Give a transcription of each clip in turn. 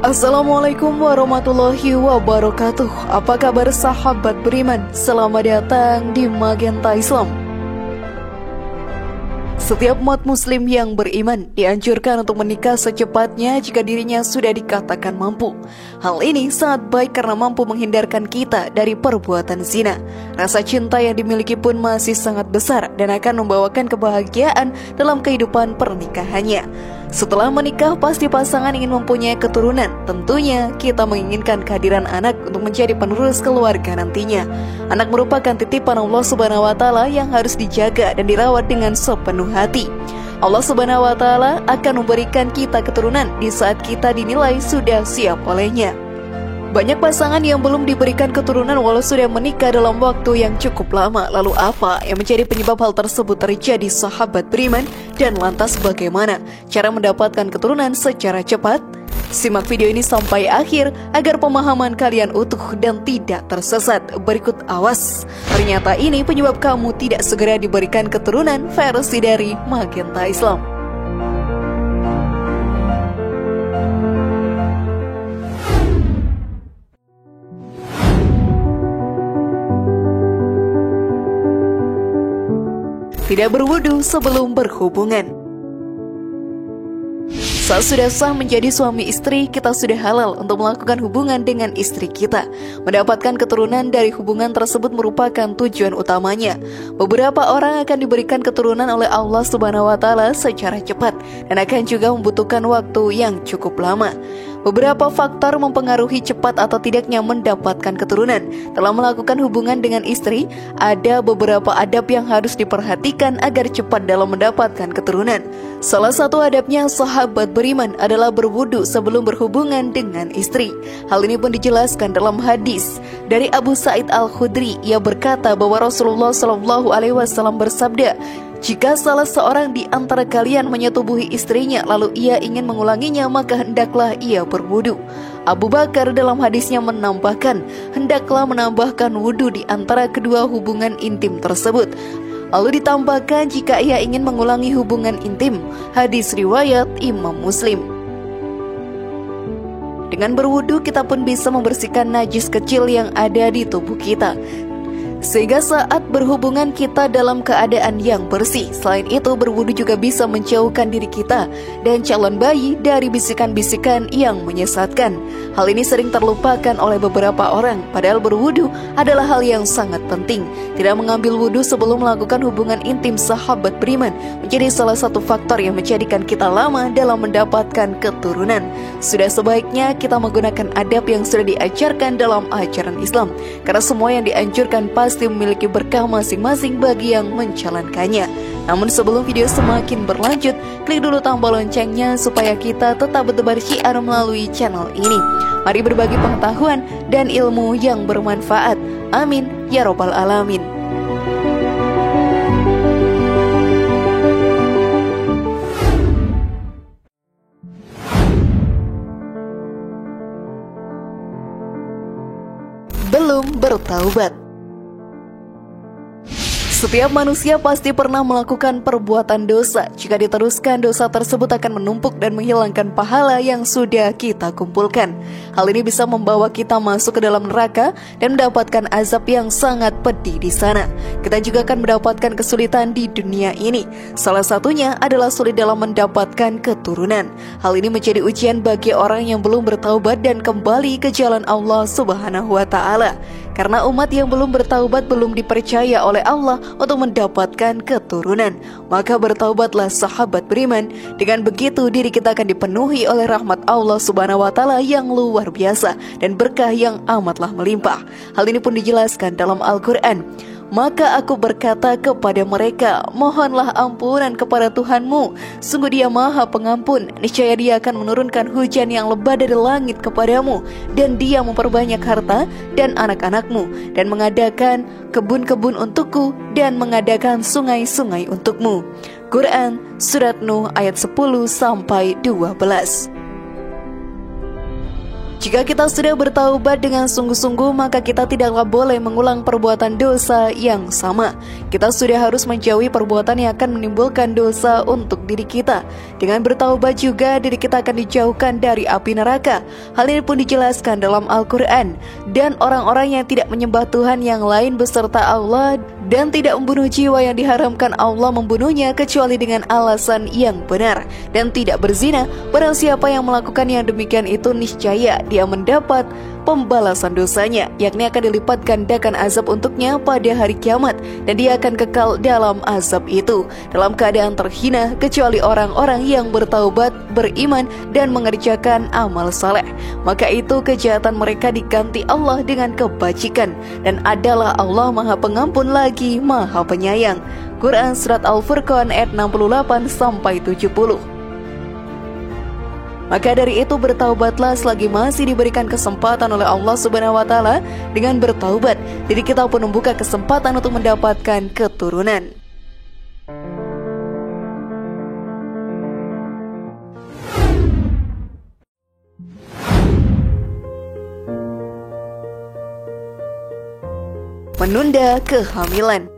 Assalamualaikum warahmatullahi wabarakatuh. Apa kabar sahabat beriman? Selamat datang di Magenta Islam. Setiap umat muslim yang beriman dianjurkan untuk menikah secepatnya jika dirinya sudah dikatakan mampu. Hal ini sangat baik karena mampu menghindarkan kita dari perbuatan zina. Rasa cinta yang dimiliki pun masih sangat besar dan akan membawakan kebahagiaan dalam kehidupan pernikahannya. Setelah menikah, pasti pasangan ingin mempunyai keturunan. Tentunya kita menginginkan kehadiran anak untuk menjadi penerus keluarga nantinya. Anak merupakan titipan Allah Subhanahu wa Ta'ala yang harus dijaga dan dirawat dengan sepenuh hati. Allah Subhanahu wa Ta'ala akan memberikan kita keturunan di saat kita dinilai sudah siap olehnya. Banyak pasangan yang belum diberikan keturunan walau sudah menikah dalam waktu yang cukup lama. Lalu apa yang menjadi penyebab hal tersebut terjadi, sahabat beriman? Dan lantas bagaimana cara mendapatkan keturunan secara cepat? Simak video ini sampai akhir agar pemahaman kalian utuh dan tidak tersesat. Berikut awas, ternyata ini penyebab kamu tidak segera diberikan keturunan versi dari Magenta Islam. Tidak berwudu sebelum berhubungan. Saat sudah sah menjadi suami istri, kita sudah halal untuk melakukan hubungan dengan istri kita. Mendapatkan keturunan dari hubungan tersebut merupakan tujuan utamanya. Beberapa orang akan diberikan keturunan oleh Allah Subhanahu wa Ta'ala secara cepat dan akan juga membutuhkan waktu yang cukup lama. Beberapa faktor mempengaruhi cepat atau tidaknya mendapatkan keturunan. Dalam melakukan hubungan dengan istri, ada beberapa adab yang harus diperhatikan agar cepat dalam mendapatkan keturunan. Salah satu adabnya, sahabat beriman, adalah berwudu sebelum berhubungan dengan istri. Hal ini pun dijelaskan dalam hadis dari Abu Sa'id Al-Khudri. Ia berkata bahwa Rasulullah SAW bersabda, "Jika salah seorang di antara kalian menyetubuhi istrinya lalu ia ingin mengulanginya, maka hendaklah ia berwudu." Abu Bakar dalam hadisnya menambahkan, hendaklah menambahkan wudu di antara kedua hubungan intim tersebut. Lalu ditambahkan jika ia ingin mengulangi hubungan intim. Hadis riwayat Imam Muslim. Dengan berwudu kita pun bisa membersihkan najis kecil yang ada di tubuh kita, sehingga saat berhubungan kita dalam keadaan yang bersih. Selain itu, berwudu juga bisa menjauhkan diri kita dan calon bayi dari bisikan-bisikan yang menyesatkan. Hal ini sering terlupakan oleh beberapa orang, padahal berwudu adalah hal yang sangat penting. Tidak mengambil wudu sebelum melakukan hubungan intim, sahabat beriman, menjadi salah satu faktor yang menjadikan kita lama dalam mendapatkan keturunan. Sudah sebaiknya kita menggunakan adab yang sudah diajarkan dalam ajaran Islam, karena semua yang dianjurkan pasti memiliki berkah masing-masing bagi yang menjalankannya. Namun sebelum video semakin berlanjut, klik dulu tombol loncengnya supaya kita tetap bertebar syiar melalui channel ini. Mari berbagi pengetahuan dan ilmu yang bermanfaat. Amin ya robbal alamin. Belum bertaubat. Setiap manusia pasti pernah melakukan perbuatan dosa. Jika diteruskan, dosa tersebut akan menumpuk dan menghilangkan pahala yang sudah kita kumpulkan. Hal ini bisa membawa kita masuk ke dalam neraka dan mendapatkan azab yang sangat pedih di sana. Kita juga akan mendapatkan kesulitan di dunia ini. Salah satunya adalah sulit dalam mendapatkan keturunan. Hal ini menjadi ujian bagi orang yang belum bertaubat dan kembali ke jalan Allah Subhanahu wa Ta'ala. Karena umat yang belum bertaubat belum dipercaya oleh Allah untuk mendapatkan keturunan. Maka bertaubatlah sahabat beriman. Dengan begitu diri kita akan dipenuhi oleh rahmat Allah Subhanahu wa Ta'ala yang luar biasa dan berkah yang amatlah melimpah. Hal ini pun dijelaskan dalam Al-Quran. Maka aku berkata kepada mereka, mohonlah ampunan kepada Tuhanmu, sungguh Dia Maha Pengampun. Niscaya Dia akan menurunkan hujan yang lebat dari langit kepadamu, dan Dia memperbanyak harta dan anak-anakmu, dan mengadakan kebun-kebun untukku, dan mengadakan sungai-sungai untukmu. Quran Surat Nuh ayat 10-12. Jika kita sudah bertaubat dengan sungguh-sungguh, maka kita tidaklah boleh mengulang perbuatan dosa yang sama. Kita sudah harus menjauhi perbuatan yang akan menimbulkan dosa untuk diri kita. Dengan bertaubat juga, diri kita akan dijauhkan dari api neraka. Hal ini pun dijelaskan dalam Al-Quran. Dan orang-orang yang tidak menyembah Tuhan yang lain beserta Allah dan tidak membunuh jiwa yang diharamkan Allah membunuhnya kecuali dengan alasan yang benar, dan tidak berzina, barang siapa yang melakukan yang demikian itu niscaya dia mendapat pembalasan dosanya, yakni akan dilipat gandakan azab untuknya pada hari kiamat, dan dia akan kekal dalam azab itu dalam keadaan terhina, kecuali orang-orang yang bertaubat, beriman, dan mengerjakan amal saleh. Maka itu kejahatan mereka diganti Allah dengan kebajikan, dan adalah Allah Maha Pengampun lagi Maha Penyayang. Quran Surat Al-Furqan ayat 68-70. Maka dari itu bertaubatlah selagi masih diberikan kesempatan oleh Allah Subhanahu wa Ta'ala. Dengan bertaubat, jadi kita pun membuka kesempatan untuk mendapatkan keturunan. Menunda kehamilan.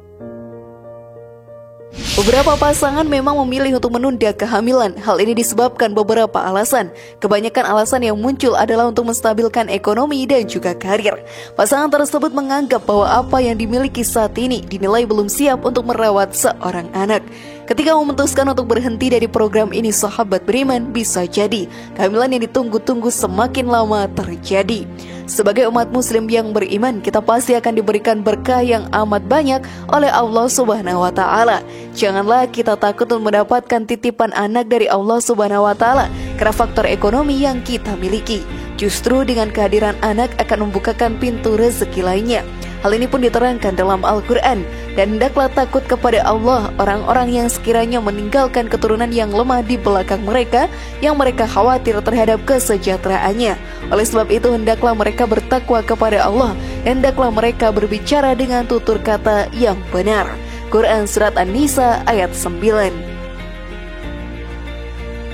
Beberapa pasangan memang memilih untuk menunda kehamilan. Hal ini disebabkan beberapa alasan. Kebanyakan alasan yang muncul adalah untuk menstabilkan ekonomi dan juga karir. Pasangan tersebut menganggap bahwa apa yang dimiliki saat ini dinilai belum siap untuk merawat seorang anak. Ketika memutuskan untuk berhenti dari program ini, sahabat beriman, bisa jadi kehamilan yang ditunggu-tunggu semakin lama terjadi. Sebagai umat muslim yang beriman, kita pasti akan diberikan berkah yang amat banyak oleh Allah Subhanahu wa Ta'ala. Janganlah kita takut untuk mendapatkan titipan anak dari Allah Subhanahu wa Ta'ala karena faktor ekonomi yang kita miliki. Justru dengan kehadiran anak akan membukakan pintu rezeki lainnya. Hal ini pun diterangkan dalam Al-Quran. Dan hendaklah takut kepada Allah orang-orang yang sekiranya meninggalkan keturunan yang lemah di belakang mereka, yang mereka khawatir terhadap kesejahteraannya. Oleh sebab itu hendaklah mereka bertakwa kepada Allah, dan hendaklah mereka berbicara dengan tutur kata yang benar. Quran Surat An-Nisa ayat 9.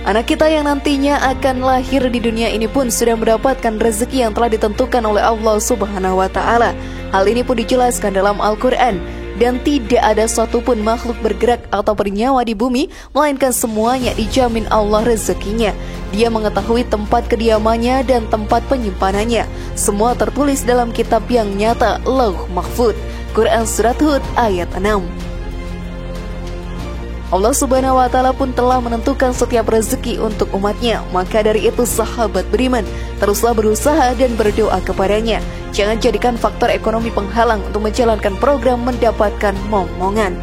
Anak kita yang nantinya akan lahir di dunia ini pun sudah mendapatkan rezeki yang telah ditentukan oleh Allah Subhanahu wa Ta'ala. Hal ini pun dijelaskan dalam Al-Quran. Dan tidak ada satupun makhluk bergerak atau bernyawa di bumi, melainkan semuanya dijamin Allah rezekinya. Dia mengetahui tempat kediamannya dan tempat penyimpanannya. Semua tertulis dalam kitab yang nyata, Lauh Mahfuz. Quran Surat Hud ayat 6. Allah Subhanahu wa Ta'ala pun telah menentukan setiap rezeki untuk umatnya. Maka dari itu sahabat beriman, teruslah berusaha dan berdoa kepadanya. Jangan jadikan faktor ekonomi penghalang untuk menjalankan program mendapatkan momongan.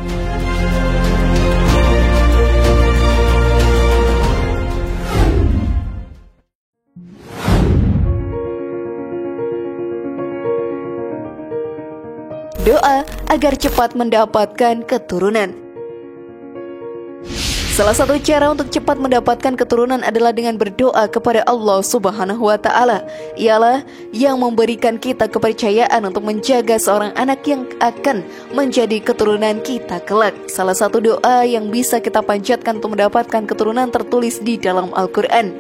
Doa agar cepat mendapatkan keturunan. Salah satu cara untuk cepat mendapatkan keturunan adalah dengan berdoa kepada Allah Subhanahu wa Ta'ala. Ialah yang memberikan kita kepercayaan untuk menjaga seorang anak yang akan menjadi keturunan kita kelak. Salah satu doa yang bisa kita panjatkan untuk mendapatkan keturunan tertulis di dalam Al-Quran.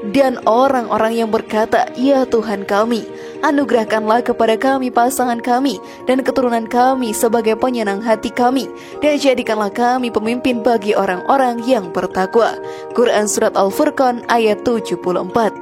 Dan orang-orang yang berkata, "Ya Tuhan kami, anugerahkanlah kepada kami pasangan kami dan keturunan kami sebagai penyenang hati kami, dan jadikanlah kami pemimpin bagi orang-orang yang bertakwa." Quran Surat Al-Furqan ayat 74.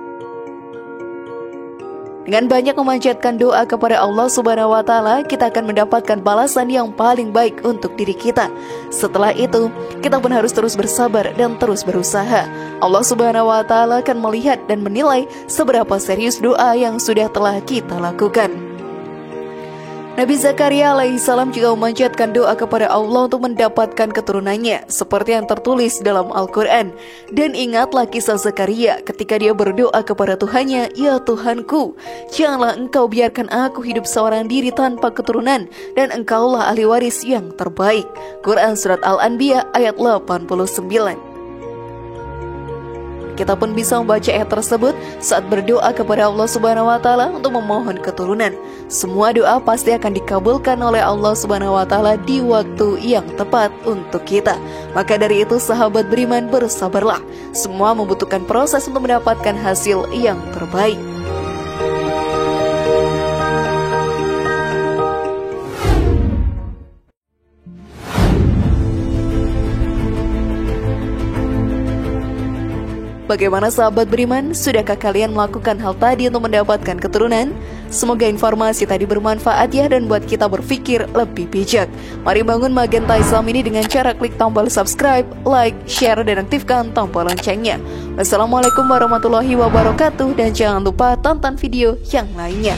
Dengan banyak memanjatkan doa kepada Allah Subhanahu wa Ta'ala, kita akan mendapatkan balasan yang paling baik untuk diri kita. Setelah itu, kita pun harus terus bersabar dan terus berusaha. Allah Subhanahu wa Ta'ala akan melihat dan menilai seberapa serius doa yang sudah telah kita lakukan. Nabi Zakaria alaihissalam juga memanjatkan doa kepada Allah untuk mendapatkan keturunannya, seperti yang tertulis dalam Al-Quran. Dan ingatlah kisah Zakaria ketika dia berdoa kepada Tuhannya, "Ya Tuhanku, janganlah engkau biarkan aku hidup seorang diri tanpa keturunan, dan engkaulah ahli waris yang terbaik." Quran Surat Al-Anbiya ayat 89. Kita pun bisa membaca ayat tersebut saat berdoa kepada Allah Subhanahu wa Ta'ala untuk memohon keturunan. Semua doa pasti akan dikabulkan oleh Allah Subhanahu wa Ta'ala di waktu yang tepat untuk kita. Maka dari itu sahabat beriman, bersabarlah. Semua membutuhkan proses untuk mendapatkan hasil yang terbaik. Bagaimana sahabat beriman? Sudahkah kalian melakukan hal tadi untuk mendapatkan keturunan? Semoga informasi tadi bermanfaat ya dan buat kita berpikir lebih bijak. Mari bangun Magenta Islam ini dengan cara klik tombol subscribe, like, share, dan aktifkan tombol loncengnya. Wassalamualaikum warahmatullahi wabarakatuh dan jangan lupa tonton video yang lainnya.